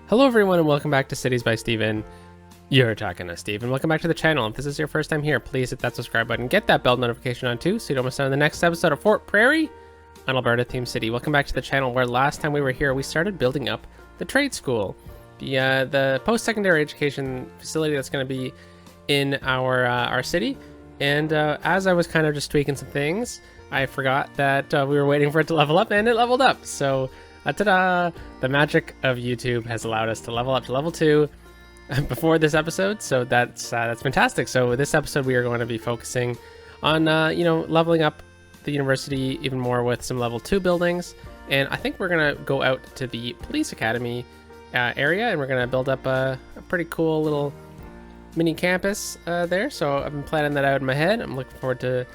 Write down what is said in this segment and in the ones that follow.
Hello everyone and welcome back to Cities by Steven. You're talking to Steve, and welcome back to the channel. If this is your first time here, please hit that subscribe button, get that bell notification on too, so you don't miss out on the next episode of Fort Prairie, an Alberta themed city. Welcome back to the channel, where last time we were here, we started building up the trade school, the post-secondary education facility that's going to be in our city. And as I was kind of just tweaking some things, I forgot that we were waiting for it to level up, and it leveled up. So ta-da! The magic of YouTube has allowed us to level up to level 2 before this episode, so that's fantastic. So this episode we are going to be focusing on leveling up the university even more with some level 2 buildings, and I think we're gonna go out to the police academy area, and we're gonna build up a pretty cool little mini campus there. So I've been planning that out in my head. I'm looking forward to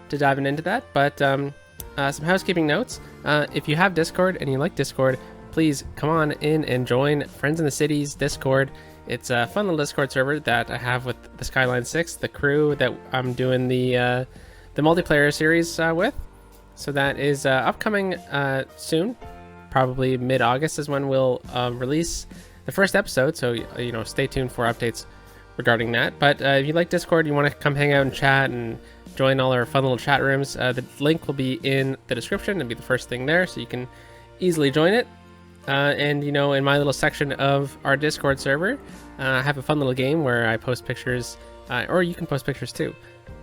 diving into that. But some housekeeping notes. If you have Discord and you like Discord, please come on in and join Friends in the City's Discord. It's a fun little Discord server that I have with the Skylines 6, the crew that I'm doing the multiplayer series with. So that is upcoming soon. Probably mid-August is when we'll release the first episode. So stay tuned for updates regarding that. But if you like Discord, you want to come hang out and chat and join all our fun little chat rooms, the link will be in the description and be the first thing there, so you can easily join it. And in my little section of our Discord server, I have a fun little game where I post pictures, or you can post pictures too,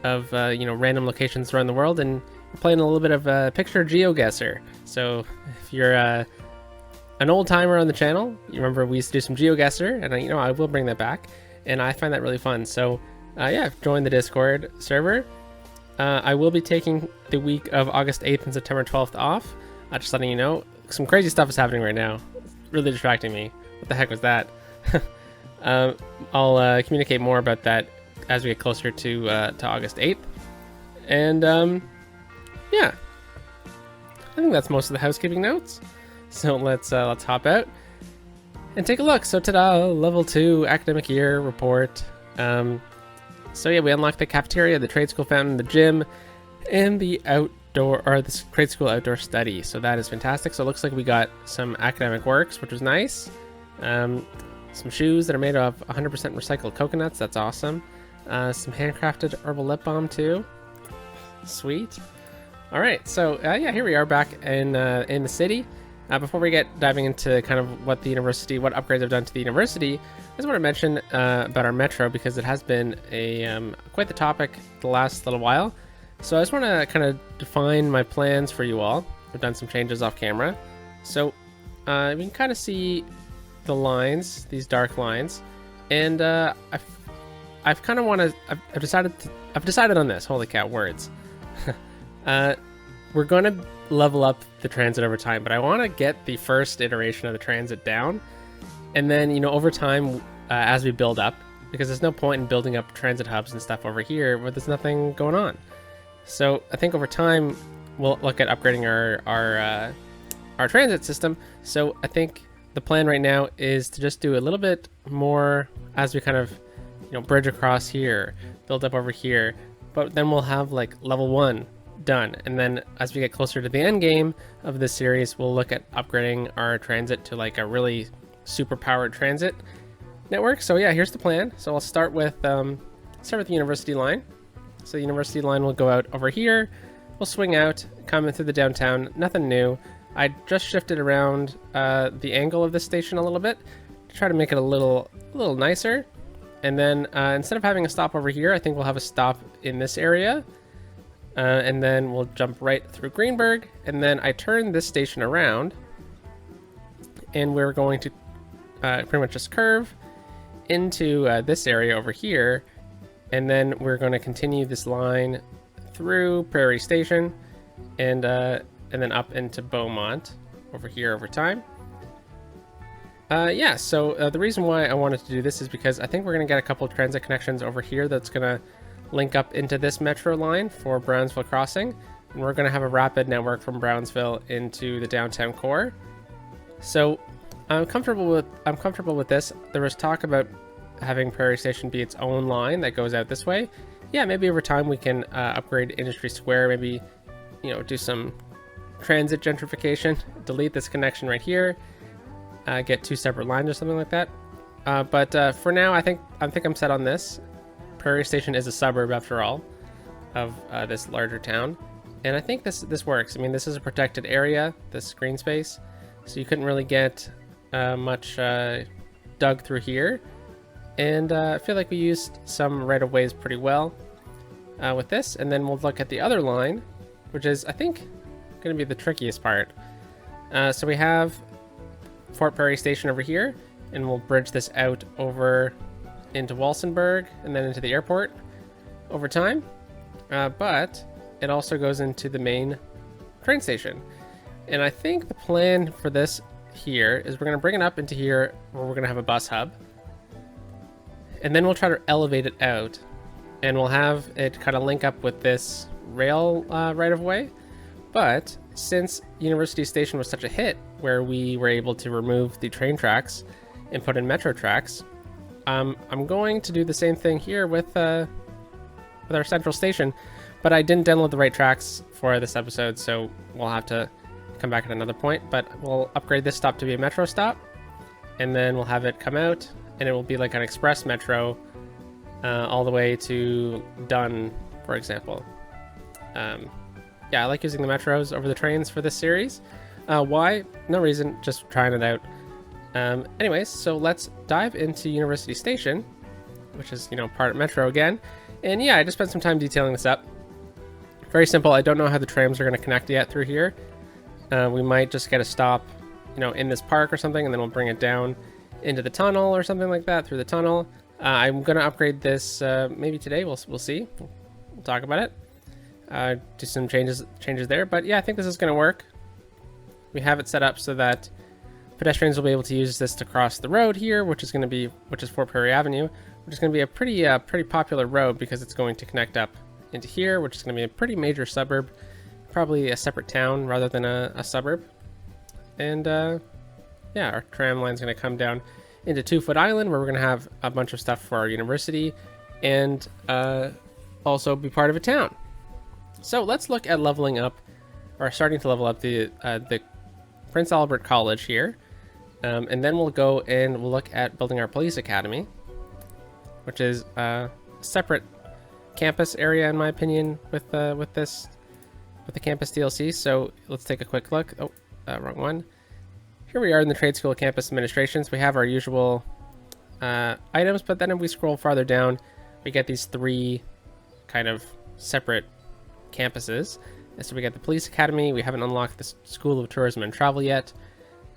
of random locations around the world, and we're playing a little bit of a picture GeoGuessr. So if you're an old timer on the channel, you remember we used to do some GeoGuessr, and I will bring that back, and I find that really fun. So join the Discord server. I will be taking the week of August 8th and September 12th off. Just letting you know, some crazy stuff is happening right now. It's really distracting me. What the heck was that? I'll communicate more about that as we get closer to August 8th. And I think that's most of the housekeeping notes. So let's hop out and take a look. So ta-da, level 2 academic year report. We unlocked the cafeteria, the trade school fountain, the gym, and the trade school outdoor study. So that is fantastic. So it looks like we got some academic works, which was nice. Some shoes that are made of 100% recycled coconuts. That's awesome. Some handcrafted herbal lip balm too. Sweet. All right. So here we are back in the city. Before we get diving into kind of what upgrades I've done to the university, I just want to mention about our metro, because it has been quite the topic the last little while. So I just want to kind of define my plans for you all. I've done some changes off camera. So you can kind of see the lines, these dark lines, and I've decided on this. Holy cow, words. We're going to level up the transit over time, but I want to get the first iteration of the transit down, and then over time as we build up, because there's no point in building up transit hubs and stuff over here where there's nothing going on. So I think over time we'll look at upgrading our transit system. So I think the plan right now is to just do a little bit more as we kind of bridge across here, build up over here, but then we'll have like level 1 done, and then as we get closer to the end game of this series, we'll look at upgrading our transit to like a really super powered transit network. So here's the plan. So I'll start with the university line. So the university line will go out over here, we'll swing out, come in through the downtown. Nothing new. I just shifted around the angle of this station a little bit to try to make it a little nicer, and then instead of having a stop over here, I think we'll have a stop in this area. And then we'll jump right through Greenberg, and then I turn this station around, and we're going to pretty much just curve into this area over here, and then we're going to continue this line through Prairie Station, and then up into Beaumont over here over time. The reason why I wanted to do this is because I think we're going to get a couple of transit connections over here that's going to link up into this metro line for Brownsville Crossing, and we're going to have a rapid network from Brownsville into the downtown core. So I'm comfortable with this. There was talk about having Prairie Station be its own line that goes out this way. Maybe over time we can upgrade Industry Square, maybe do some transit gentrification, delete this connection right here, get 2 separate lines or something like that. But for now, I think I'm set on this. Prairie Station is a suburb, after all, of this larger town, and I think this works. I mean, this is a protected area, this green space, so you couldn't really get much dug through here, and I feel like we used some right-of-ways pretty well with this. And then we'll look at the other line, which is, I think, going to be the trickiest part. So we have Fort Prairie Station over here, and we'll bridge this out over into Walsenburg and then into the airport over time. But it also goes into the main train station. And I think the plan for this here is we're going to bring it up into here where we're going to have a bus hub. And then we'll try to elevate it out, and we'll have it kind of link up with this rail right of way. But since University Station was such a hit, where we were able to remove the train tracks and put in metro tracks, I'm going to do the same thing here with our central station, but I didn't download the right tracks for this episode, so we'll have to come back at another point. But we'll upgrade this stop to be a metro stop, and then we'll have it come out, and it will be like an express metro all the way to Dunn, for example. Yeah, I like using the metros over the trains for this series. Why? No reason, just trying it out. Anyways, so let's dive into University Station, which is, part of Metro again. And yeah, I just spent some time detailing this up. Very simple. I don't know how the trams are going to connect yet through here. We might just get a stop, in this park or something, and then we'll bring it down into the tunnel or something like that through the tunnel. I'm going to upgrade this maybe today. We'll see. We'll talk about it. Do some changes there. But yeah, I think this is going to work. We have it set up so that pedestrians will be able to use this to cross the road here, which is Fort Prairie Avenue, which is going to be a pretty popular road because it's going to connect up into here, which is going to be a pretty major suburb, probably a separate town rather than a suburb. And yeah, our tram line is going to come down into 2 Foot Island, where we're going to have a bunch of stuff for our university and also be part of a town. So let's look at leveling up, or starting to level up the Prince Albert College here. And then we'll go and we'll look at building our police academy, which is a separate campus area, in my opinion, with the campus DLC. So let's take a quick look. Oh, wrong one. Here we are in the Trade School Campus Administrations. We have our usual items, but then if we scroll farther down, we get these 3 kind of separate campuses. And so we got the Police Academy. We haven't unlocked the School of Tourism and Travel yet,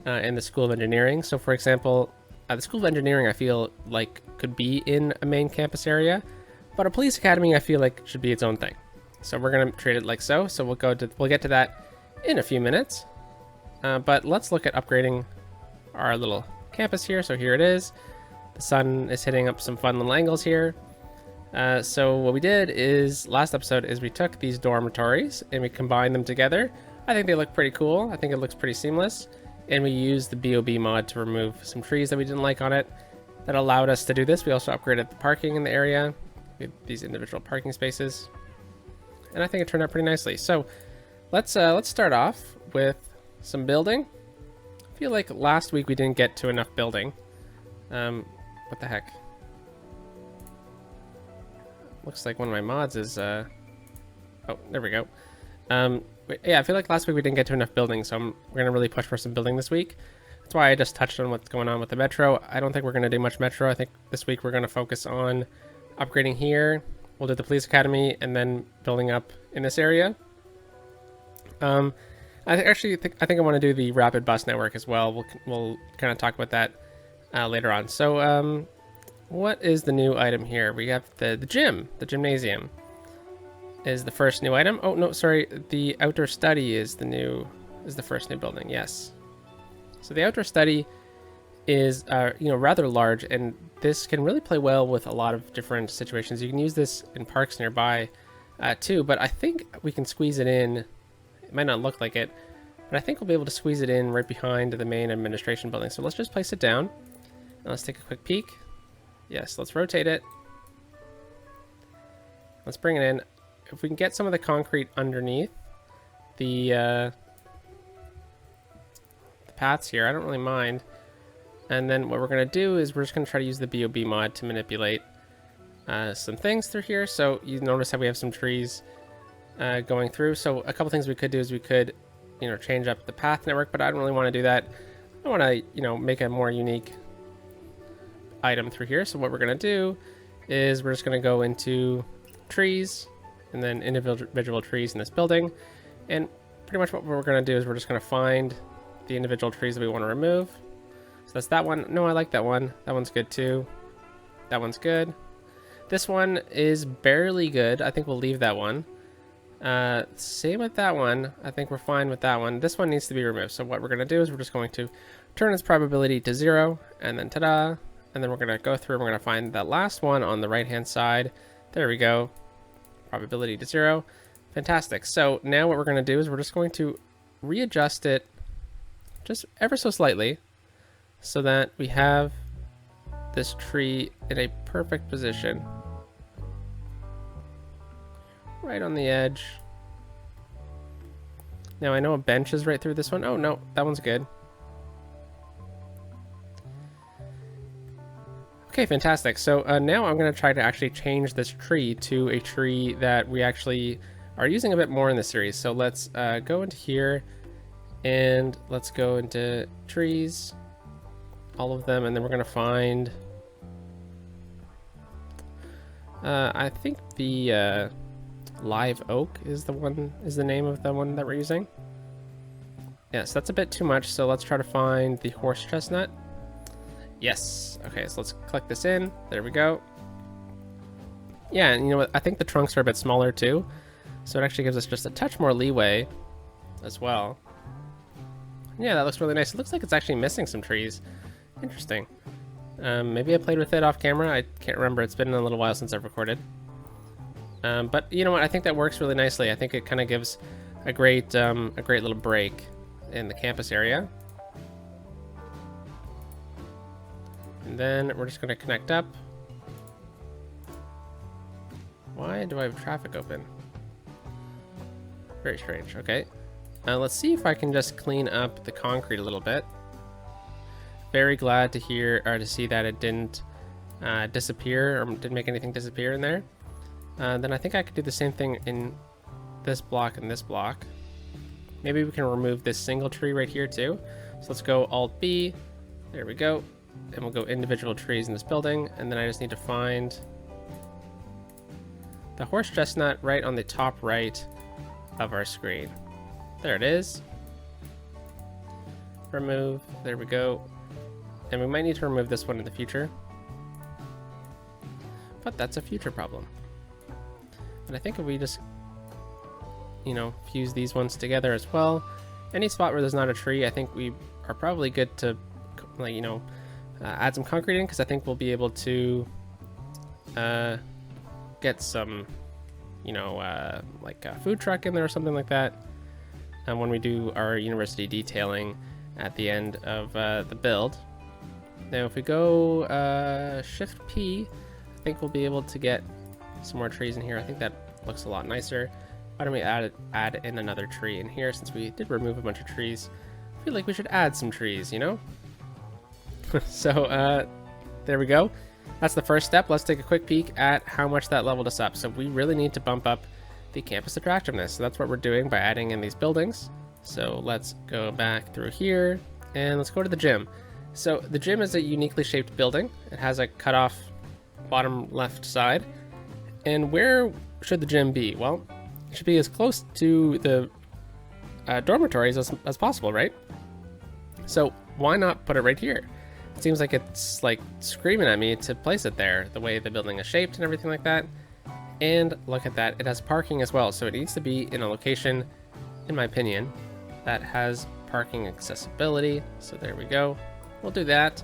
and the School of Engineering. So for example, the School of Engineering I feel like could be in a main campus area, but a Police Academy I feel like should be its own thing. So we're going to treat it like so. So we'll get to that in a few minutes. But let's look at upgrading our little campus here. So here it is. The sun is hitting up some fun little angles here. So what we did is, last episode, is we took these dormitories and we combined them together. I think they look pretty cool. I think it looks pretty seamless. And we used the BOB mod to remove some trees that we didn't like on it. That allowed us to do this. We also upgraded the parking in the area with these individual parking spaces. And I think it turned out pretty nicely. So let's start off with some building. I feel like last week we didn't get to enough building. What the heck? Looks like one of my mods is oh, there we go. Yeah, I feel like last week we didn't get to enough building, so we're gonna really push for some building this week. That's why I just touched on what's going on with the metro. I don't think we're gonna do much metro. I think this week we're gonna focus on upgrading here. We'll do the police academy and then building up in this area. I think I want to do the rapid bus network as well. We'll kind of talk about that later on. So what is the new item here? We have the gym. The gymnasium is the first new item. Oh no, sorry, the outdoor study is the first new building. Yes. So the outdoor study is rather large, and this can really play well with a lot of different situations. You can use this in parks nearby too, but I think we can squeeze it in. It might not look like it, but I think we'll be able to squeeze it in right behind the main administration building. So let's just place it down. Now let's take a quick peek. Yes, let's rotate it. Let's bring it in. If we can get some of the concrete underneath the paths here, I don't really mind. And then what we're going to do is we're just going to try to use the BOB mod to manipulate some things through here. So you notice how we have some trees going through. So a couple things we could do is we could, you know, change up the path network, but I don't really want to do that. I want to, you know, make a more unique item through here. So what we're going to do is we're just going to go into trees and then individual trees in this building. And pretty much what we're going to do is we're just going to find the individual trees that we want to remove. So that's that one. No, I like that one. That one's good too. That one's good. This one is barely good. I think we'll leave that one. Same with that one. I think we're fine with that one. This one needs to be removed. So what we're going to do is we're just going to turn its probability to 0, and then ta-da. And then we're going to go through and we're going to find that last one on the right-hand side. There we go. Probability to 0. Fantastic. So now what we're going to do is we're just going to readjust it just ever so slightly so that we have this tree in a perfect position. Right on the edge. Now I know a bench is right through this one. Oh no, that one's good. Okay, fantastic. So now I'm going to try to actually change this tree to a tree that we actually are using a bit more in the series. So let's go into here and let's go into trees, all of them, and then we're going to find I think the live oak is the name of the one that we're using. Yes, that's a bit too much, so let's try to find the horse chestnut. Yes. Okay, so let's click this in. There we go. Yeah, and you know what? I think the trunks are a bit smaller too, so it actually gives us just a touch more leeway as well. Yeah, that looks really nice. It looks like it's actually missing some trees. Interesting. Maybe I played with it off camera. I can't remember. It's been a little while since I've recorded. But you know what? I think that works really nicely. I think it kind of gives a great little break in the campus area. And then we're just going to connect up. Why do I have traffic open? Very strange. Okay. Let's see if I can just clean up the concrete a little bit. Very glad to hear or to see that it didn't disappear or didn't make anything disappear in there. Then I think I could do the same thing in this block and this block. Maybe we can remove this single tree right here too. So let's go Alt B. There we go. And we'll go individual trees in this building. And then I just need to find the horse chestnut right on the top right of our screen. There it is. Remove. There we go. And we might need to remove this one in the future. But that's a future problem. And I think if we just, you know, fuse these ones together as well, any spot where there's not a tree, I think we are probably good to, like, you know, add some concrete in, because I think we'll be able to get some, you know, like a food truck in there or something like that. And when we do our university detailing at the end of the build. Now if we go Shift P, I think we'll be able to get some more trees in here. I think that looks a lot nicer. Why don't we add in another tree in here, since we did remove a bunch of trees. I feel like we should add some trees, you know? So there we go. That's the first step. Let's take a quick peek at how much that leveled us up. So we really need to bump up the campus attractiveness. So that's what we're doing by adding in these buildings. So let's go back through here and let's go to the gym. So the gym is a uniquely shaped building. It has a cut off bottom left side. And where should the gym be? Well, it should be as close to the dormitories as possible, right? So why not put it right here? It seems like it's like screaming at me to place it there, the way the building is shaped and everything like that. And look at that, it has parking as well. So it needs to be in a location, in my opinion, that has parking accessibility. So there we go. We'll do that.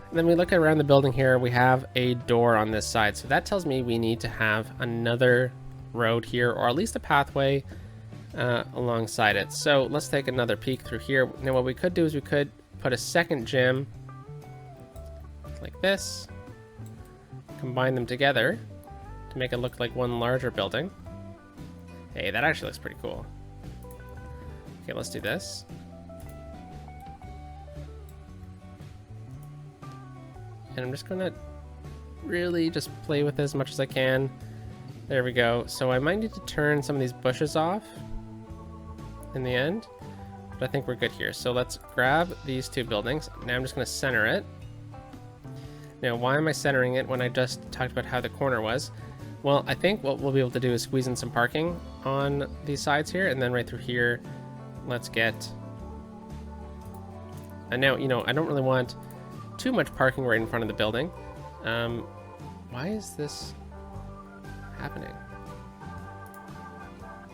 And then we look around the building here, we have a door on this side. So that tells me we need to have another road here, or at least a pathway alongside it. So let's take another peek through here. Now what we could do is we could put a second gym like this, combine them together to make it look like one larger building. Hey, that actually looks pretty cool. Okay, let's do this. And I'm just gonna really just play with it as much as I can. There we go. So I might need to turn some of these bushes off in the end, but I think we're good here. So let's grab these two buildings. Now I'm just gonna center it. Now, why am I centering it when I just talked about how the corner was? Well, I think what we'll be able to do is squeeze in some parking on these sides here, and then right through here, let's get... And now, you know, I don't really want too much parking right in front of the building. Why is this happening?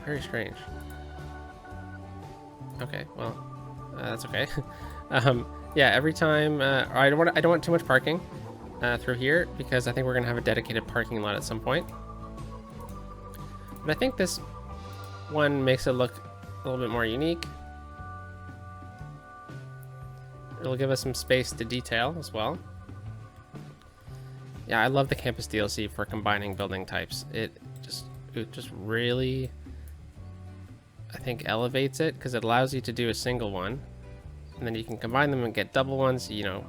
Very strange. Okay, well, that's okay. Yeah, every time I don't want too much parking through here, because I think we're gonna have a dedicated parking lot at some point. But I think this one makes it look a little bit more unique. It'll give us some space to detail as well. Yeah, I love the campus DLC for combining building types. It just really, I think, elevates it, because it allows you to do a single one, and then you can combine them and get double ones, you know,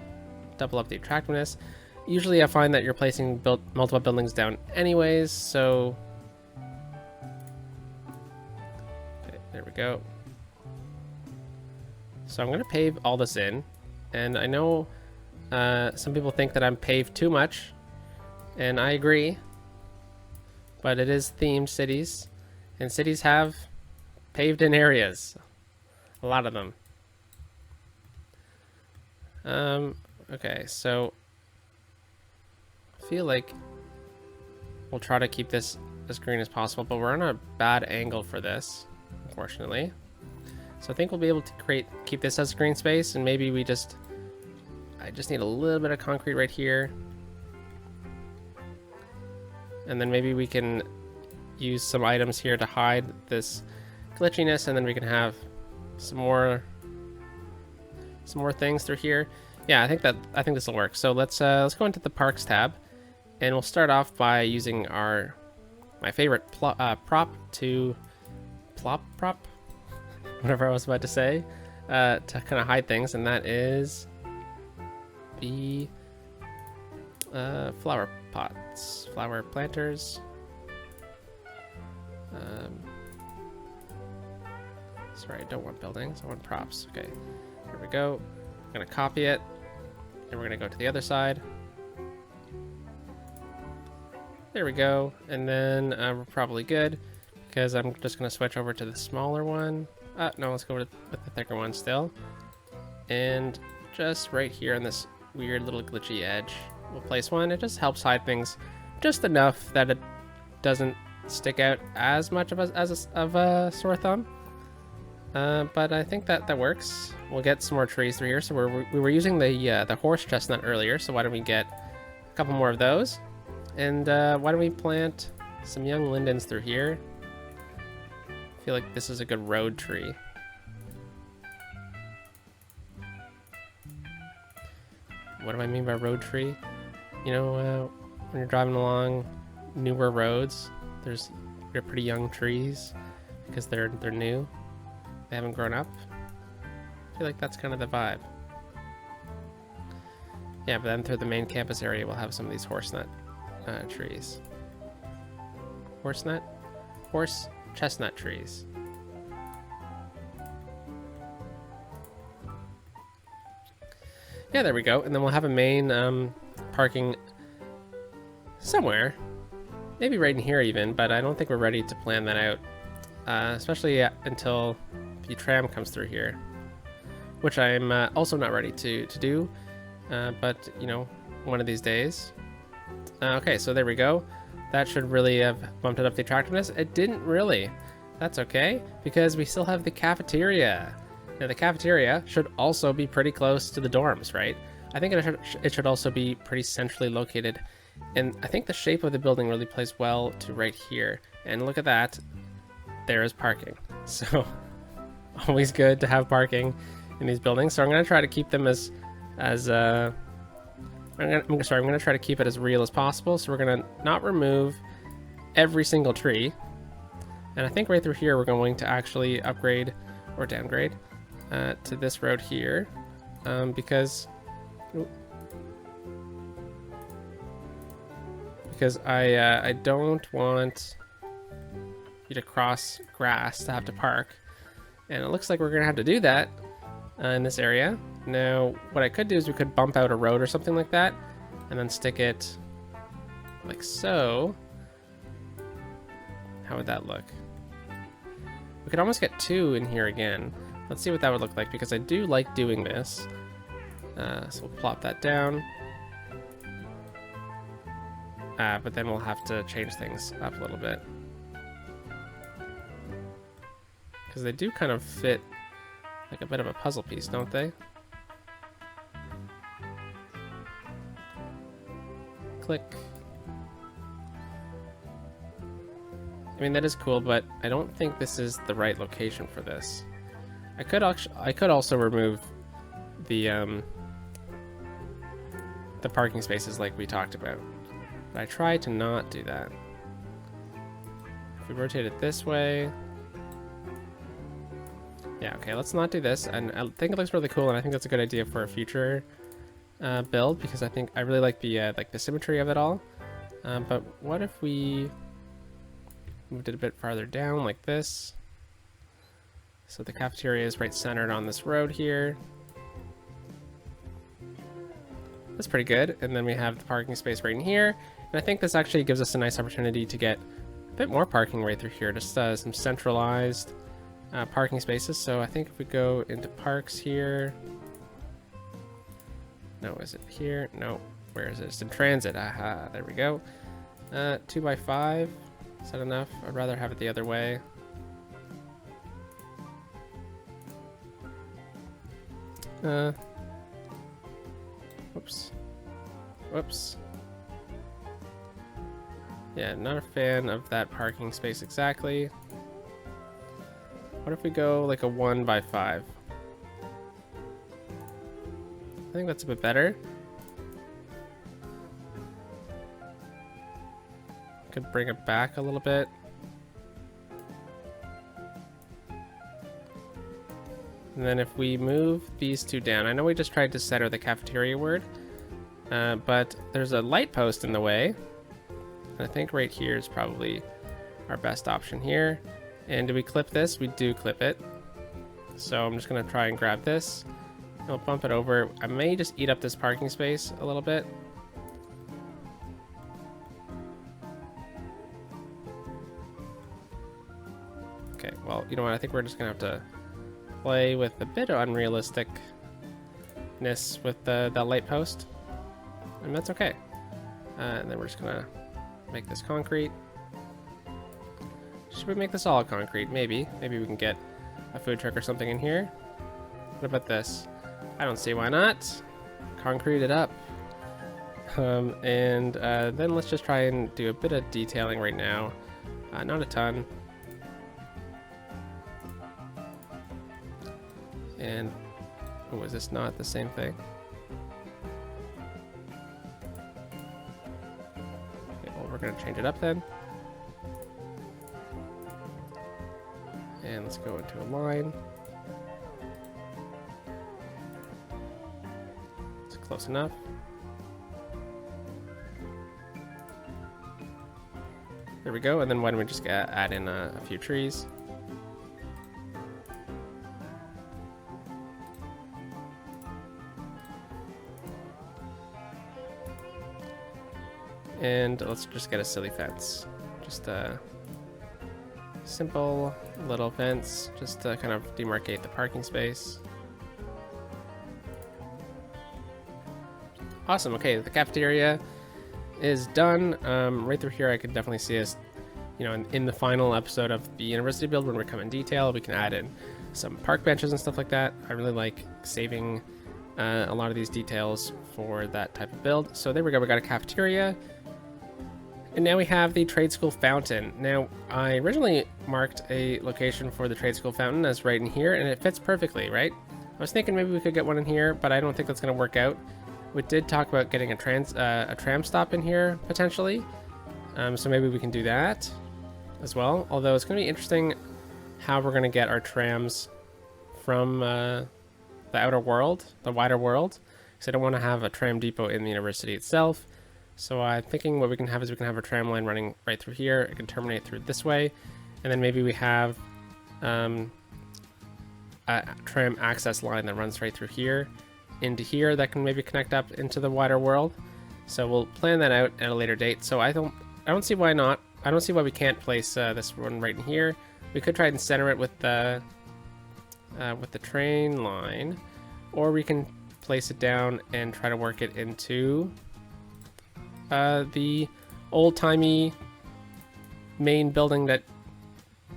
double up the attractiveness. Usually I find that you're placing multiple buildings down anyways, so... Okay, there we go. So I'm gonna pave all this in, and I know some people think that I'm paved too much, and I agree, but it is themed cities, and cities have paved in areas, a lot of them. Okay, so I feel like we'll try to keep this as green as possible, but we're on a bad angle for this, unfortunately. So I think we'll be able to keep this as green space, and maybe I just need a little bit of concrete right here. And then maybe we can use some items here to hide this glitchiness, and then we can have some more things through here. Yeah, I think this will work. So let's go into the Parks tab, and we'll start off by using my favorite prop, whatever I was about to say, to kind of hide things, and that is the flower pots, flower planters. Sorry, I don't want buildings, I want props. Okay, here we go. I'm gonna copy it, and we're gonna go to the other side. There we go, and then we're probably good, because I'm just gonna switch over to the smaller one. No, let's go with the thicker one still. And just right here on this weird little glitchy edge, we'll place one. It just helps hide things just enough that it doesn't stick out as much of a sore thumb. But I think that works. We'll get some more trees through here. So we were using the horse chestnut earlier, so why don't we get a couple more of those? And why don't we plant some young lindens through here? I feel like this is a good road tree. What do I mean by road tree? You know, when you're driving along newer roads, they're pretty young trees because they're new. They haven't grown up. I feel like that's kind of the vibe. Yeah, but then through the main campus area, we'll have some of these horse trees. Horse chestnut trees. Yeah, there we go. And then we'll have a main parking somewhere. Maybe right in here even, but I don't think we're ready to plan that out. Especially until the tram comes through here. Which I'm also not ready to do. But, you know, one of these days. Okay, so there we go. That should really have bumped it up the attractiveness. It didn't really. That's okay, because we still have the cafeteria. Now, the cafeteria should also be pretty close to the dorms, right? I think it should also be pretty centrally located. And I think the shape of the building really plays well to right here. And look at that. There is parking. So, always good to have parking in these buildings. So I'm going to try to keep them I'm going to try to keep it as real as possible. So we're going to not remove every single tree. And I think right through here, we're going to actually upgrade or downgrade to this road here. Because because I don't want you to cross grass to have to park. And it looks like we're going to have to do that in this area. Now, what I could do is we could bump out a road or something like that, and then stick it like so. How would that look? We could almost get 2 in here again. Let's see what that would look like, because I do like doing this. So we'll plop that down. But then we'll have to change things up a little bit. Because they do kind of fit like a bit of a puzzle piece, don't they? Click. I mean, that is cool, but I don't think this is the right location for this. I could also remove the parking spaces like we talked about, but I try to not do that. If we rotate it this way, yeah, okay, let's not do this. And I think it looks really cool, and I think that's a good idea for a future build, because I really like the symmetry of it all. But what if we moved it a bit farther down like this? So the cafeteria is right centered on this road here. That's pretty good. And then we have the parking space right in here. And I think this actually gives us a nice opportunity to get a bit more parking right through here. Just some centralized parking spaces. So I think if we go into parks here. No, is it here? No. Where is it? It's in transit. Aha, there we go. 2x5. Is that enough? I'd rather have it the other way. Whoops. Whoops. Yeah, not a fan of that parking space exactly. What if we go like a 1x5? I think that's a bit better. Could bring it back a little bit. And then if we move these 2 down, I know we just tried to center the cafeteria word, but there's a light post in the way. And I think right here is probably our best option here. And do we clip this? We do clip it. So I'm just gonna try and grab this. I'll bump it over. I may just eat up this parking space a little bit. Okay, well, you know what? I think we're just gonna have to play with a bit of unrealisticness with that light post, and that's okay. And then we're just gonna make this concrete. Should we make this all concrete? Maybe we can get a food truck or something in here. What about this? I don't see why not. Concrete it up. And then let's just try and do a bit of detailing right now. Not a ton. And, oh, is this not the same thing? Okay, well, we're gonna change it up then. And let's go into a line. It's close enough. There we go, and then why don't we just add in a few trees. And let's just get a silly fence. Just a simple little fence, just to kind of demarcate the parking space. Awesome, okay, the cafeteria is done. Right through here I could definitely see us, you know, in the final episode of the university build, when we come in detail, we can add in some park benches and stuff like that. I really like saving a lot of these details for that type of build. So there we go, we got a cafeteria. And now we have the trade school fountain. Now, I originally marked a location for the trade school fountain as right in here, and it fits perfectly, right? I was thinking maybe we could get one in here, but I don't think that's going to work out. We did talk about getting a tram stop in here, potentially. So maybe we can do that as well. Although it's going to be interesting how we're going to get our trams from the outer world, the wider world. Because I don't want to have a tram depot in the university itself. So I'm thinking what we can have is we can have a tram line running right through here. It can terminate through this way. And then maybe we have a tram access line that runs right through here into here that can maybe connect up into the wider world. So we'll plan that out at a later date. So I don't see why not. I don't see why we can't place this one right in here. We could try and center it with the train line, or we can place it down and try to work it into the old-timey main building that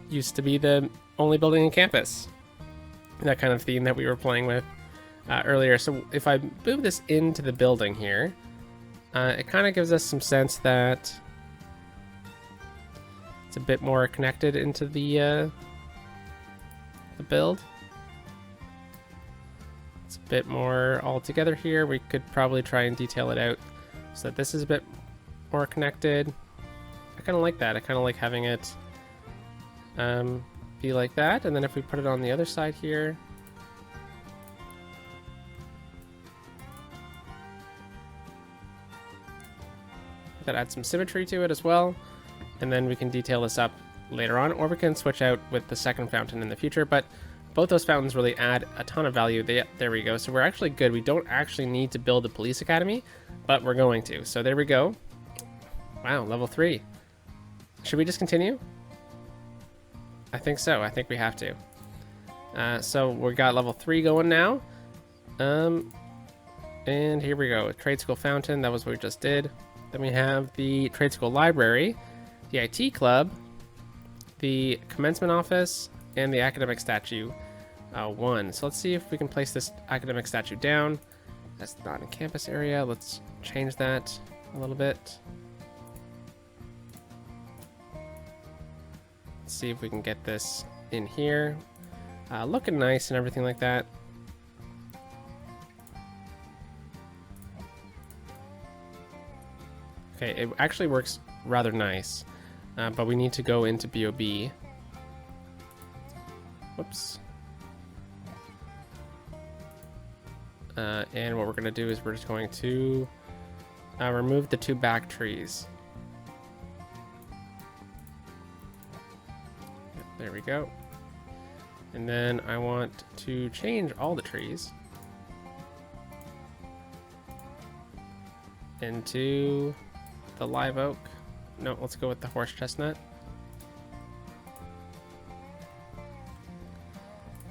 used to be the only building in campus. That kind of theme that we were playing with earlier. So if I move this into the building here, it kind of gives us some sense that it's a bit more connected into the build. It's a bit more all together here. We could probably try and detail it out so that this is a bit more connected. I kind of like that. I kind of like having it be like that. And then if we put it on the other side here, that adds some symmetry to it as well. And then we can detail this up later on, or we can switch out with the second fountain in the future. But both those fountains really add a ton of value. There we go. So we're actually good. We don't actually need to build a police academy, but we're going to. So there we go. Wow, level 3. Should we just continue? I think so. I think we have to. So we got level 3 going now. And here we go. Trade school fountain. That was what we just did. Then we have the trade school library, the IT club, the commencement office, and the academic statue 1. So let's see if we can place this academic statue down. That's not in campus area. Let's change that a little bit. Let's see if we can get this in here. Looking nice and everything like that. Okay, it actually works rather nice, but we need to go into BOB. Whoops. And what we're going to do is we're just going to remove the 2 back trees. There we go. And then I want to change all the trees into the live oak. No, let's go with the horse chestnut.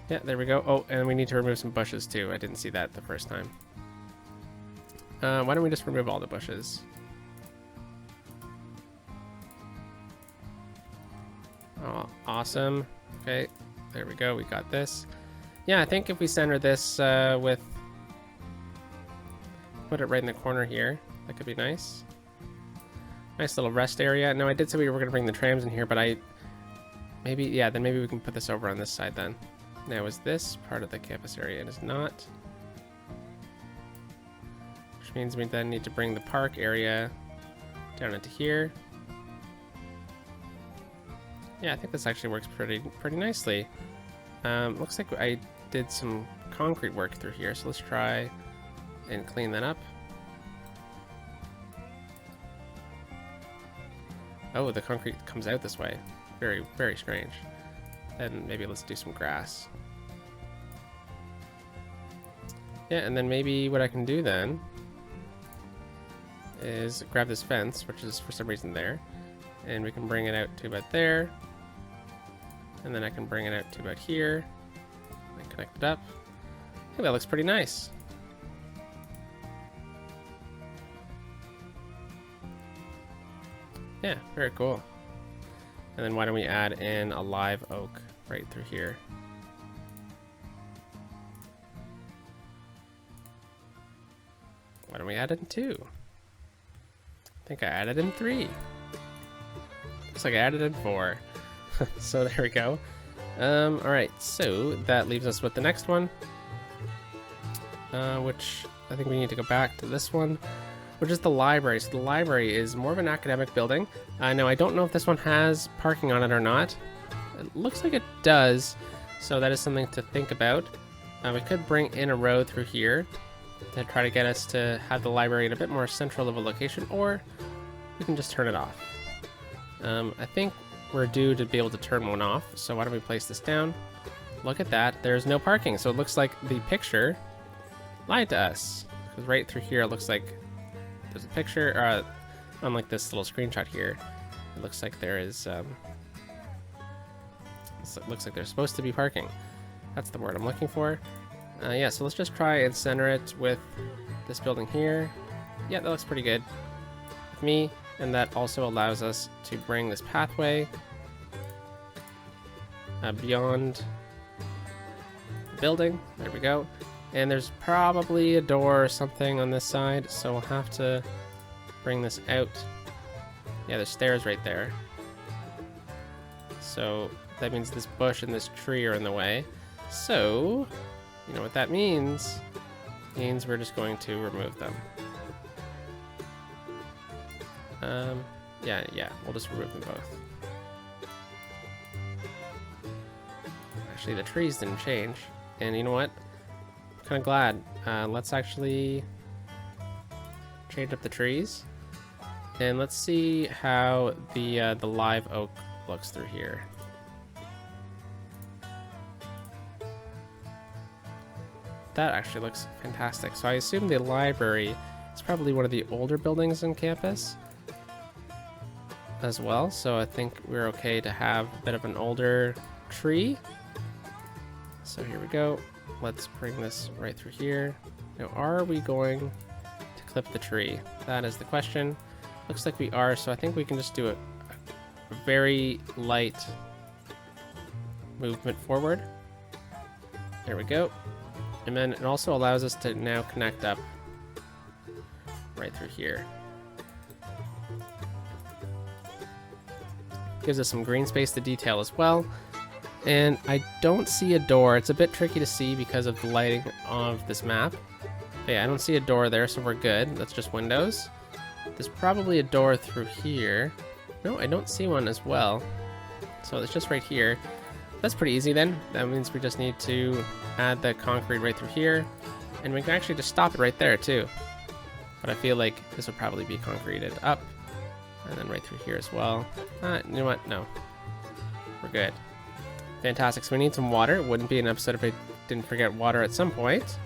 Yeah, there we go. Oh, and we need to remove some bushes too. I didn't see that the first time. Why don't we just remove all the bushes? Oh, awesome. Okay, there we go. We got this. Yeah, I think if we center this with... Put it right in the corner here. That could be nice. Nice little rest area. No, I did say we were going to bring the trams in here, but maybe we can put this over on this side then. Now, is this part of the campus area? It is not. Which means we then need to bring the park area down into here. Yeah, I think this actually works pretty nicely. Looks like I did some concrete work through here, so let's try and clean that up. Oh, the concrete comes out this way. Very, very strange. And maybe let's do some grass. Yeah, and then maybe what I can do then is grab this fence, which is for some reason there, and we can bring it out to about there. And then I can bring it out to about here and connect it up. I think that looks pretty nice. Yeah, very cool. And then why don't we add in a live oak right through here. Why don't we add in 2? I think I added in 3. Looks like I added in 4. So there we go. Alright, so that leaves us with the next one. Which I think we need to go back to this one, which is the library. So the library is more of an academic building. Now, I don't know if this one has parking on it or not. It looks like it does, so that is something to think about. We could bring in a road through here, to try to get us to have the library in a bit more central of a location, or we can just turn it off. I think we're due to be able to turn one off, so why don't we place this down? Look at that, there's no parking, so it looks like the picture lied to us. Because right through here, it looks like there's a picture, unlike this little screenshot here, it looks like there is, it looks like there's supposed to be parking. That's the word I'm looking for. Yeah, so let's just try and center it with this building here. Yeah, that looks pretty good with me, and that also allows us to bring this pathway beyond the building. There we go. And there's probably a door or something on this side, so we'll have to bring this out. Yeah, there's stairs right there. So that means this bush and this tree are in the way. So, you know what that means? It means we're just going to remove them. Yeah, we'll just remove them both. Actually, the trees didn't change. And you know what? I'm kind of glad. Let's actually change up the trees. And let's see how the live oak looks through here. That actually looks fantastic. So I assume the library is probably one of the older buildings on campus as well. So I think we're okay to have a bit of an older tree. So here we go. Let's bring this right through here. Now, are we going to clip the tree? That is the question. Looks like we are, so I think we can just do a very light movement forward. There we go. And then it also allows us to now connect up right through here. Gives us some green space to detail as well. And I don't see a door. It's a bit tricky to see because of the lighting of this map. But yeah, I don't see a door there, so we're good. That's just windows. There's probably a door through here. No, I don't see one as well. So it's just right here. That's pretty easy then. That means we just need to add the concrete right through here. And we can actually just stop it right there too. But I feel like this would probably be concreted up. And then right through here as well. You know what? No. We're good. Fantastic. So we need some water. It wouldn't be an episode if I didn't forget water at some point.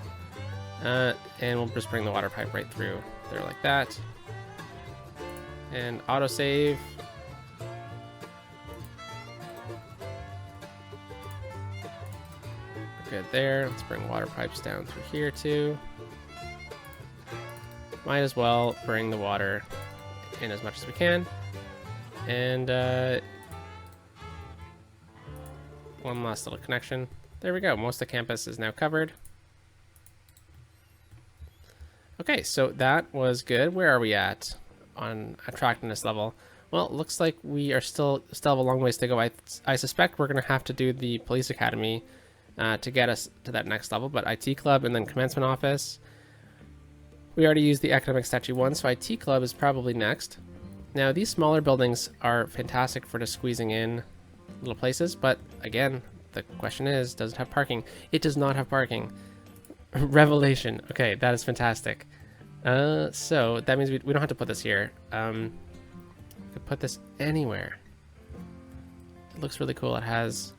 And we'll just bring the water pipe right through there like that. And autosave. We're good there. Let's bring water pipes down through here too. Might as well bring the water in as much as we can. And one last little connection. There we go. Most of the campus is now covered. Okay, so that was good. Where are we at on attractiveness level? Well, it looks like we are still have a long ways to go. I suspect we're going to have to do the police academy to get us to that next level, but IT club and then commencement office. We already used the academic statue one, so IT club is probably next. Now, these smaller buildings are fantastic for just squeezing in little places, but again, the question is, does it have parking? It does not have parking. Revelation. Okay, that is fantastic. So that means we don't have to put this here. We could put this anywhere. It looks really cool. It has,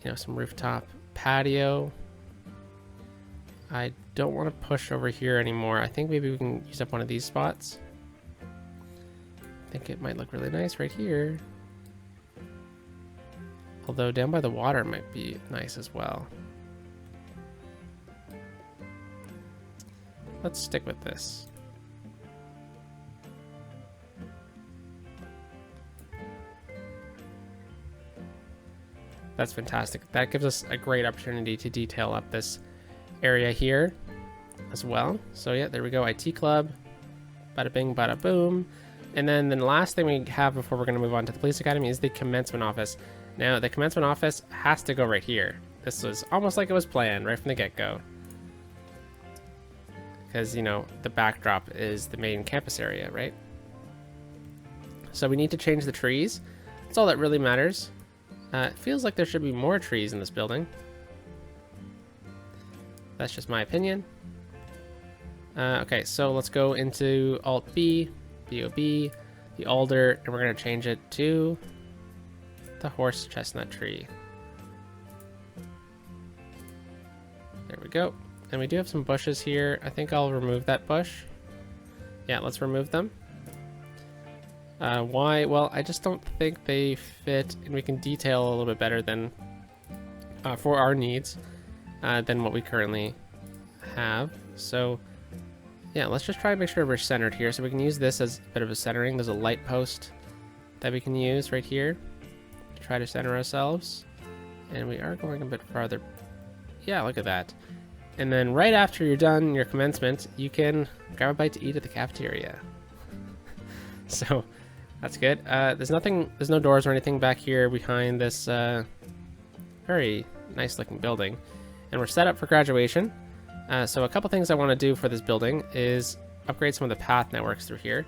you know, some rooftop patio. I don't want to push over here anymore. I think maybe we can use up one of these spots. I think it might look really nice right here. Although down by the water might be nice as well. Let's stick with this. That's fantastic. That gives us a great opportunity to detail up this area here as well. So yeah, there we go. IT club. Bada bing, bada boom. And then the last thing we have before we're going to move on to the police academy is the commencement office. Now, the commencement office has to go right here. This was almost like it was planned right from the get-go. Because, you know, the backdrop is the main campus area, right? So we need to change the trees. That's all that really matters. It feels like there should be more trees in this building. That's just my opinion. Okay, so let's go into Alt B, BOB, the alder, and we're going to change it to the horse chestnut tree. There we go. And we do have some bushes here. I think I'll remove that bush. Yeah, let's remove them. Why? Well, I just don't think they fit, and we can detail a little bit better than for our needs than what we currently have. So yeah, let's just try and make sure we're centered here. So we can use this as a bit of a centering. There's a light post that we can use right here to try to center ourselves. And we are going a bit farther. Yeah, look at that. And then right after you're done your commencement, you can grab a bite to eat at the cafeteria. So that's good. There's no doors or anything back here behind this very nice looking building. And we're set up for graduation. So a couple things I want to do for this building is upgrade some of the path networks through here.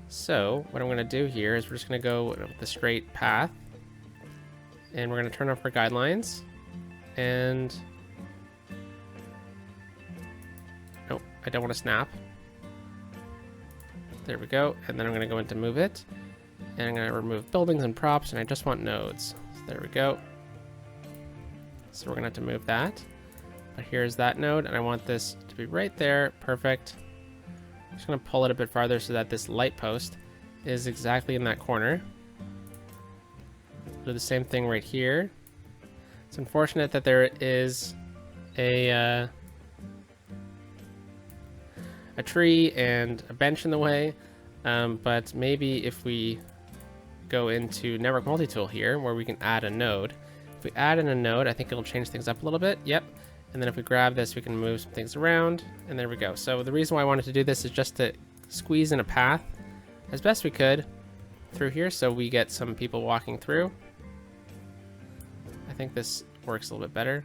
So what I'm going to do here is we're just going to go with the straight path. And we're going to turn off our guidelines. And nope, I don't want to snap. There we go. And then I'm going to go into move it. And I'm going to remove buildings and props. And I just want nodes. So there we go. So we're going to have to move that. But here's that node. And I want this to be right there. Perfect. I'm just going to pull it a bit farther so that this light post is exactly in that corner. Do the same thing right here. It's unfortunate that there is a tree and a bench in the way, but maybe if we go into network multi-tool here where we can add a node. If we add in a node, I think it'll change things up a little bit. Yep. And then if we grab this, we can move some things around, and there we go. So the reason why I wanted to do this is just to squeeze in a path as best we could through here so we get some people walking through. I think this works a little bit better.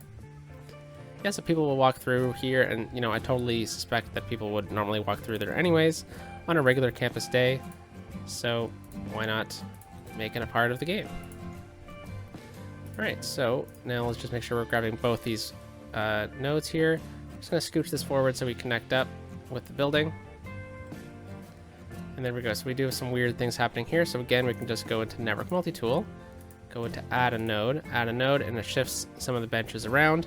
Yeah, so people will walk through here, and you know, I totally suspect that people would normally walk through there anyways on a regular campus day. So why not make it a part of the game? All right, so now let's just make sure we're grabbing both these nodes here. I'm just gonna scooch this forward so we connect up with the building. And there we go. So we do have some weird things happening here. So again, we can just go into network multi-tool, go into add a node, and it shifts some of the benches around.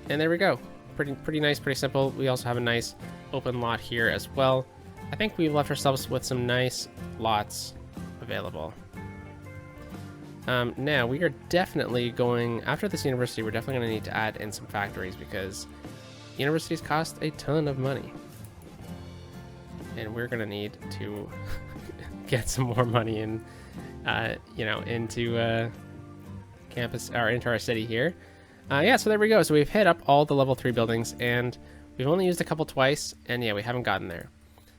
And there we go. Pretty nice, pretty simple. We also have a nice open lot here as well. I think we've left ourselves with some nice lots available. Now we are definitely going, after this university, we're definitely going to need to add in some factories because universities cost a ton of money. And we're going to need to get some more money in, you know, into campus, or into our city here. Yeah, so there we go. So we've hit up all the level 3 buildings, and we've only used a couple twice, and yeah, we haven't gotten there.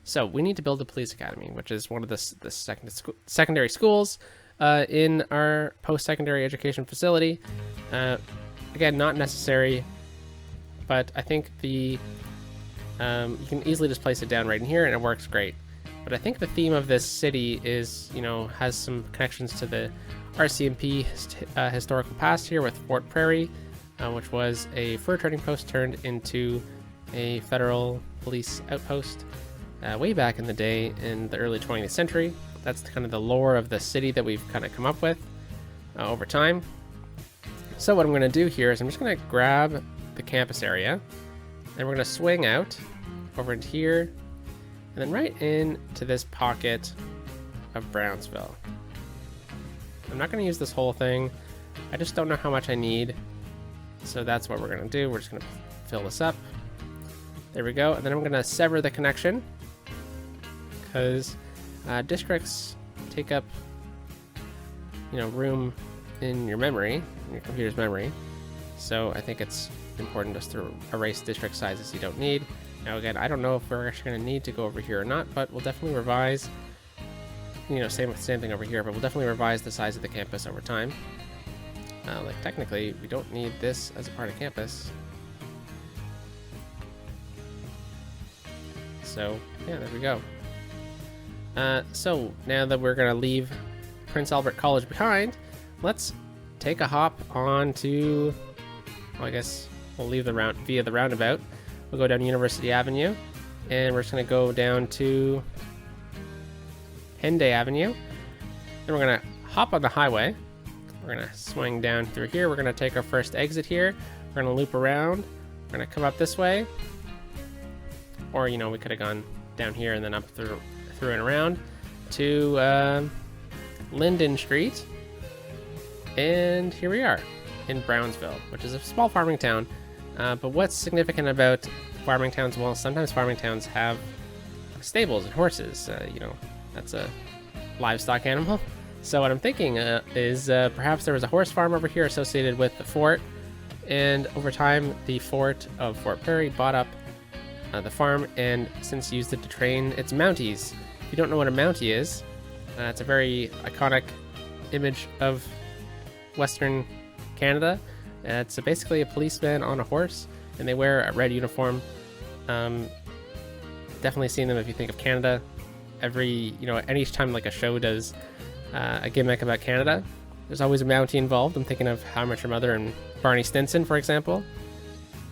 So we need to build a police academy, which is one of the secondary schools in our post-secondary education facility. Again, not necessary, but I think the you can easily just place it down right in here, and it works great. But I think the theme of this city is, you know, has some connections to the RCMP historical past here with Fort Prairie, which was a fur trading post turned into a federal police outpost way back in the day in the early 20th century. That's kind of the lore of the city that we've kind of come up with over time. So what I'm going to do here is I'm just going to grab the campus area, and we're going to swing out over into here, and then right into this pocket of Brownsville. I'm not going to use this whole thing. I just don't know how much I need. So that's what we're going to do. We're just going to fill this up. There we go. And then I'm going to sever the connection because districts take up, you know, room in your memory, in your computer's memory. So I think it's important just to erase district sizes you don't need. Now again, I don't know if we're actually going to need to go over here or not, but we'll definitely revise. You know, same thing over here, but we'll definitely revise the size of the campus over time. Like technically, we don't need this as a part of campus. So yeah, there we go. So now that we're gonna leave Prince Albert College behind, let's take a hop on to, well, I guess we'll leave the round via the roundabout. We'll go down University Avenue, And we're just gonna go down to Henday Avenue. Then we're gonna hop on the highway. We're gonna swing down through here. We're gonna take our first exit here. We're gonna loop around. We're gonna come up this way. Or, you know, we could have gone down here and then up through and around to Linden Street. And here we are in Brownsville, which is a small farming town. But what's significant about farming towns? Well, sometimes farming towns have stables and horses. You know, that's a livestock animal. So what I'm thinking is perhaps there was a horse farm over here associated with the fort. And over time, the fort of Fort Prairie bought up the farm and since used it to train its Mounties. If you don't know what a Mountie is, it's a very iconic image of Western Canada. It's basically a policeman on a horse, and they wear a red uniform. Definitely seen them if you think of Canada. Any time like a show does a gimmick about Canada, there's always a Mountie involved. I'm thinking of How I Met Your Mother and Barney Stinson, for example.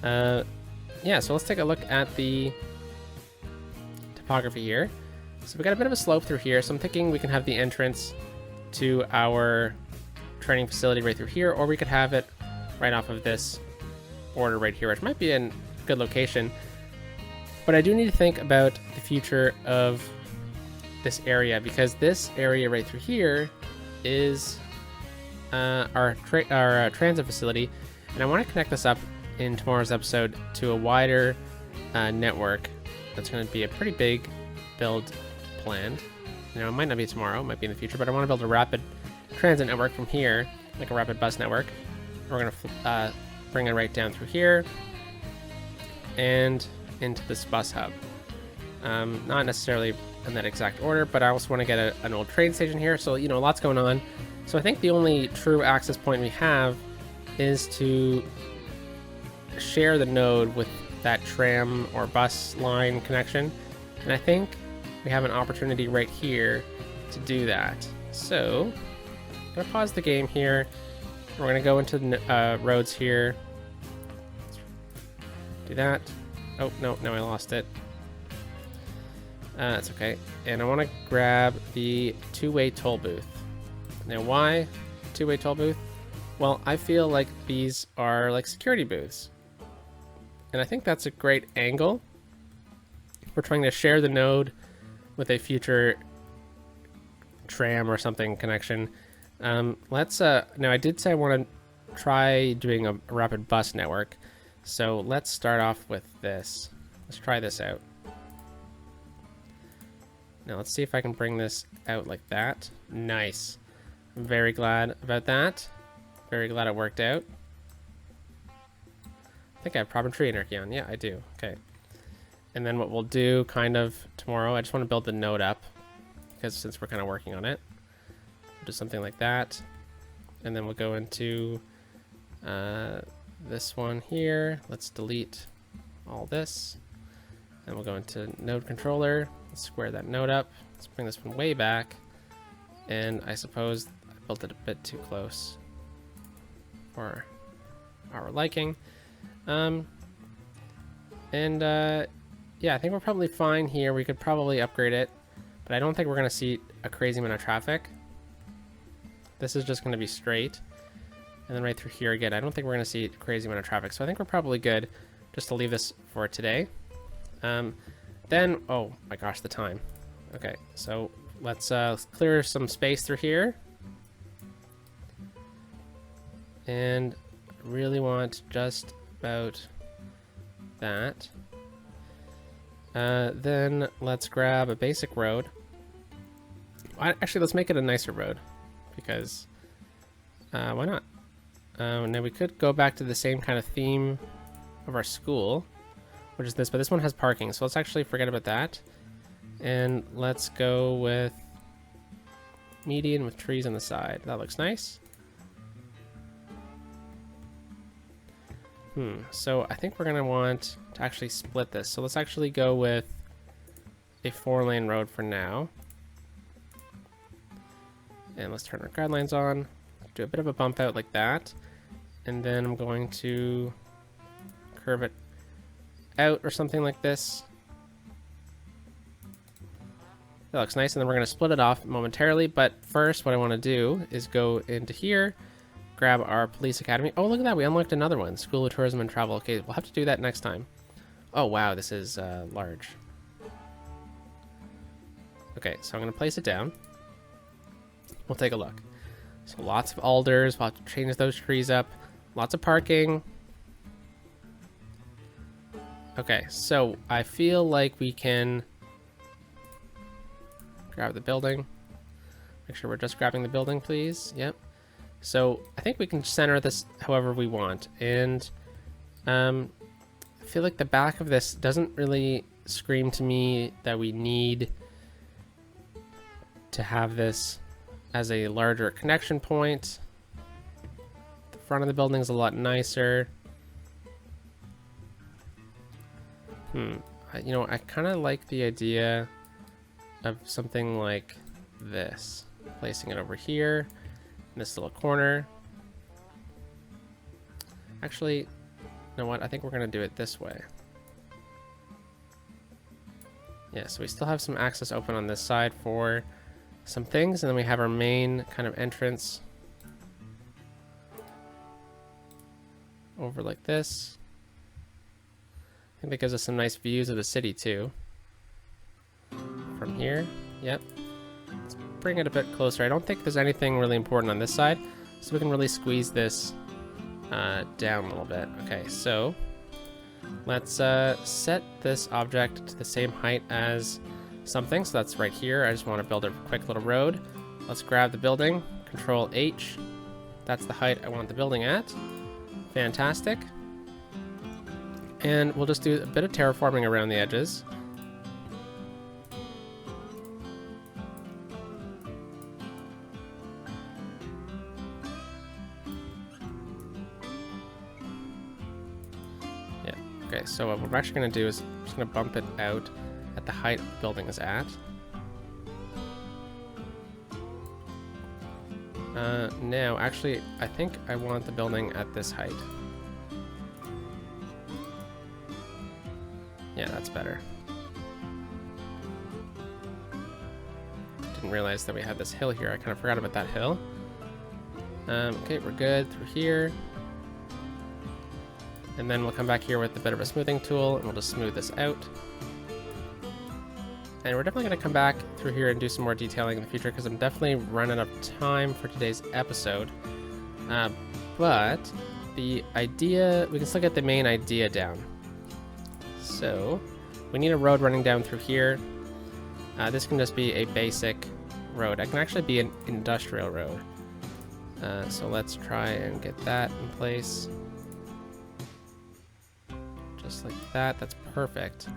Yeah, so let's take a look at the topography here. So we got a bit of a slope through here, so I'm thinking we can have the entrance to our training facility right through here, or we could have it right off of this border right here, which might be a good location. But I do need to think about the future of this area, because this area right through here is our transit facility, and I want to connect this up in tomorrow's episode to a wider network. That's going to be a pretty big build planned. You know, it might not be tomorrow, it might be in the future, but I want to build a rapid transit network from here, like a rapid bus network. We're going to bring it right down through here and into this bus hub. Not necessarily in that exact order, but I also want to get an old train station here, so you know, lots going on. So I think the only true access point we have is to share the node with that tram or bus line connection, and I think we have an opportunity right here to do that. So I'm gonna pause the game here. We're gonna go into the roads here. Do that. Oh no, I lost it. That's okay. And I want to grab the two-way toll booth. Now, why two-way toll booth? Well, I feel like these are like security booths. And I think that's a great angle. We're trying to share the node with a future tram or something connection. Now I did say I want to try doing a rapid bus network. So let's start off with this. Let's try this out. Now let's see if I can bring this out like that. Nice. I'm very glad about that. Very glad it worked out. I think I have Prob Tree Anarchy on. Yeah, I do. Okay. And then what we'll do kind of tomorrow, I just want to build the node up, because since we're kind of working on it, we'll do something like that. And then we'll go into this one here. Let's delete all this. And we'll go into node controller. Let's square that node up. Let's bring this one way back. And I suppose I built it a bit too close for our liking. Yeah, I think we're probably fine here. We could probably upgrade it, but I don't think we're going to see a crazy amount of traffic. This is just going to be straight. And then right through here again, I don't think we're going to see a crazy amount of traffic. So I think we're probably good just to leave this for today. Then, oh my gosh, the time. Okay, so let's clear some space through here. And really want just about that. Then let's grab a basic road. Actually, let's make it a nicer road, because why not? Now we could go back to the same kind of theme of our school, which is this, but this one has parking, so let's actually forget about that. And let's go with median with trees on the side. That looks nice. So I think we're going to want to actually split this. So let's actually go with a 4-lane road for now. And let's turn our guidelines on. Do a bit of a bump out like that. And then I'm going to curve it out or something like this. That looks nice, and then we're going to split it off momentarily. But first, what I want to do is go into here, grab our police academy. Oh, look at that. We unlocked another one. School of Tourism and Travel. Okay, we'll have to do that next time. Oh, wow. This is large. Okay, so I'm going to place it down. We'll take a look. So lots of alders. We'll have to change those trees up. Lots of parking. Okay, so I feel like we can grab the building. Make sure we're just grabbing the building, please. Yep. So I think we can center this however we want. And I feel like the back of this doesn't really scream to me that we need to have this as a larger connection point. The front of the building is a lot nicer. You know, I kind of like the idea of something like this. Placing it over here in this little corner. Actually, you know what? I think we're going to do it this way. Yeah, so we still have some access open on this side for some things, and then we have our main kind of entrance over like this. I think that gives us some nice views of the city too. From here, yep. Let's bring it a bit closer. I don't think there's anything really important on this side, so we can really squeeze this down a little bit. Okay, so let's set this object to the same height as something. So that's right here. I just want to build a quick little road. Let's grab the building, Control H. That's the height I want the building at. Fantastic. And we'll just do a bit of terraforming around the edges. Yeah, okay, so what we're actually going to do is I'm just going to bump it out at the height the building is at. Now, actually, I think I want the building at this height. Yeah, that's better. Didn't realize that we had this hill here. I kind of forgot about that hill. Okay, we're good through here. And then we'll come back here with a bit of a smoothing tool, and we'll just smooth this out. And we're definitely going to come back through here and do some more detailing in the future, because I'm definitely running out of time for today's episode. But the idea, we can still get the main idea down. So we need a road running down through here. This can just be a basic road. It can actually be an industrial road. So let's try and get that in place. Just like that. That's perfect.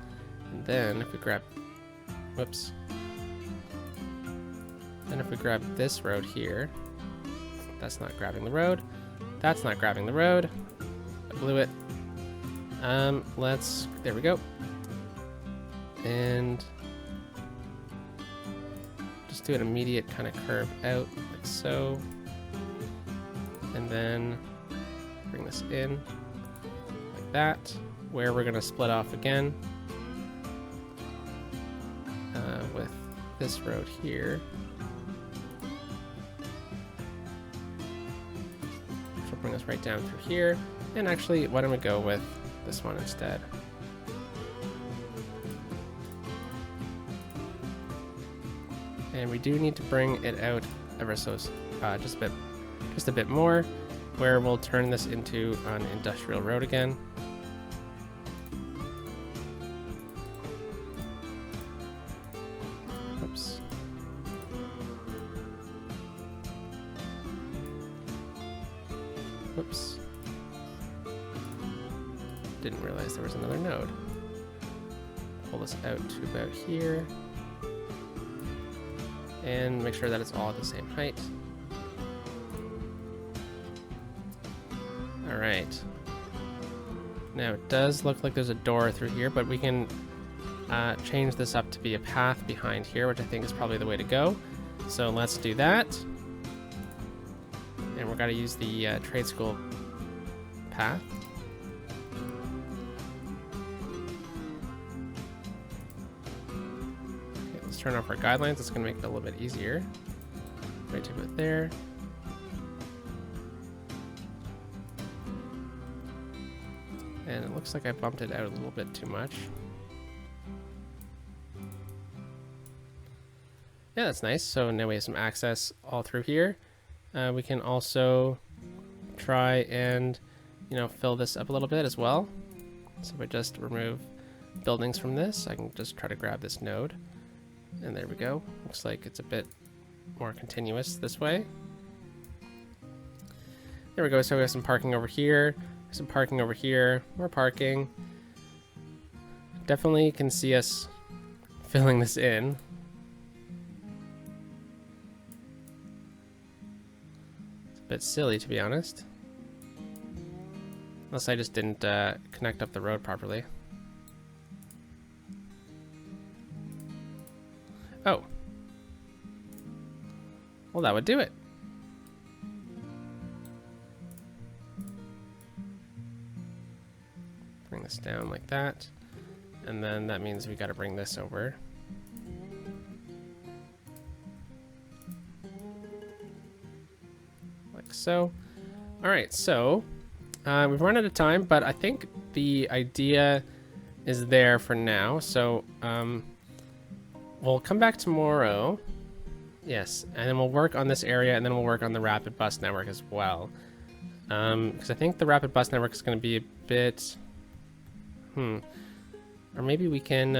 And then if we grab, whoops. Then if we grab this road here, that's not grabbing the road. That's not grabbing the road. I blew it. There we go. And just do an immediate kind of curve out like so. And then bring this in like that, where we're going to split off again with this road here. Which will bring us right down through here. And actually, why don't we go with this one instead? And we do need to bring it out ever so just a bit more, where we'll turn this into an industrial road again. Oops. Whoops. Didn't realize there was another node. Pull this out to about here. And make sure that it's all at the same height. Alright. Now it does look like there's a door through here, but we can change this up to be a path behind here, which I think is probably the way to go. So let's do that. And we're going to use the trade school path. Okay, let's turn off our guidelines. It's going to make it a little bit easier. Right to it there. And it looks like I bumped it out a little bit too much. Yeah, that's nice. So now we have some access all through here. We can also try and, you know, fill this up a little bit as well. So if I just remove buildings from this, I can just try to grab this node. And there we go. Looks like it's a bit more continuous this way. There we go. So we have some parking over here, some parking over here, more parking. Definitely can see us filling this in. It's a bit silly, to be honest. Unless I just didn't connect up the road properly. Oh. Well, that would do it. Bring this down like that. And then that means we got to bring this over. Like so. All right, so we've run out of time, but I think the idea is there for now. So we'll come back tomorrow. Yes, and then we'll work on this area, and then we'll work on the rapid bus network as well. Because I think the rapid bus network is going to be a bit... Or maybe we can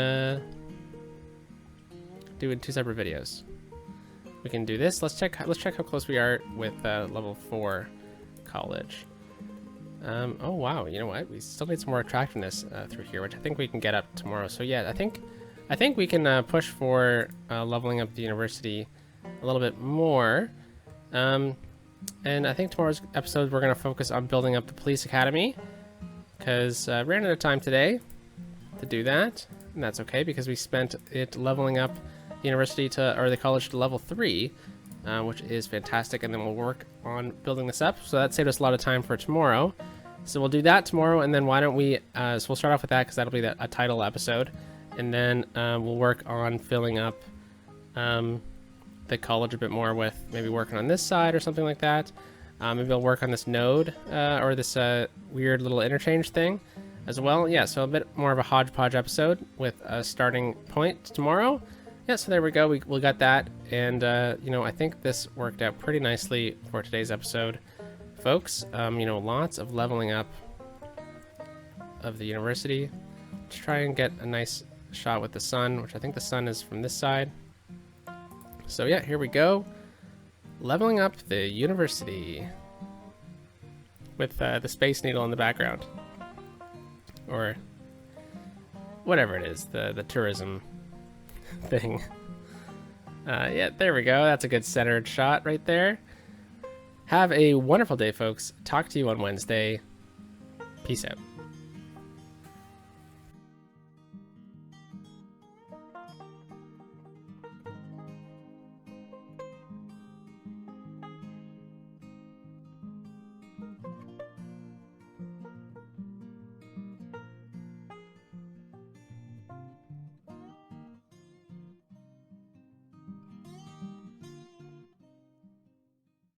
do it in 2 separate videos. We can do this. Let's check how close we are with level 4 college. Oh wow, you know what? We still need some more attractiveness through here, which I think we can get up tomorrow. So yeah, I think we can push for leveling up the university a little bit more. And I think tomorrow's episode we're going to focus on building up the police academy, because I ran out of time today to do that, and that's okay because we spent it leveling up the university or the college to level 3, which is fantastic, and then we'll work on building this up. So that saved us a lot of time for tomorrow. So we'll do that tomorrow, and then why don't we, so we'll start off with that because that'll be a title episode, and then we'll work on filling up the college a bit more with maybe working on this side or something like that. Maybe I'll work on this node or this weird little interchange thing as well. Yeah, so a bit more of a hodgepodge episode with a starting point tomorrow. Yeah, so there we go. We got that, and you know, I think this worked out pretty nicely for today's episode, folks. You know, lots of leveling up of the university. Let's try and get a nice shot with the sun, which I think the sun is from this side. So yeah, here we go. Leveling up the university with the Space Needle in the background, or whatever it is, the tourism thing. Yeah, there we go. That's a good centered shot right there. Have a wonderful day, folks. Talk to you on Wednesday. Peace out.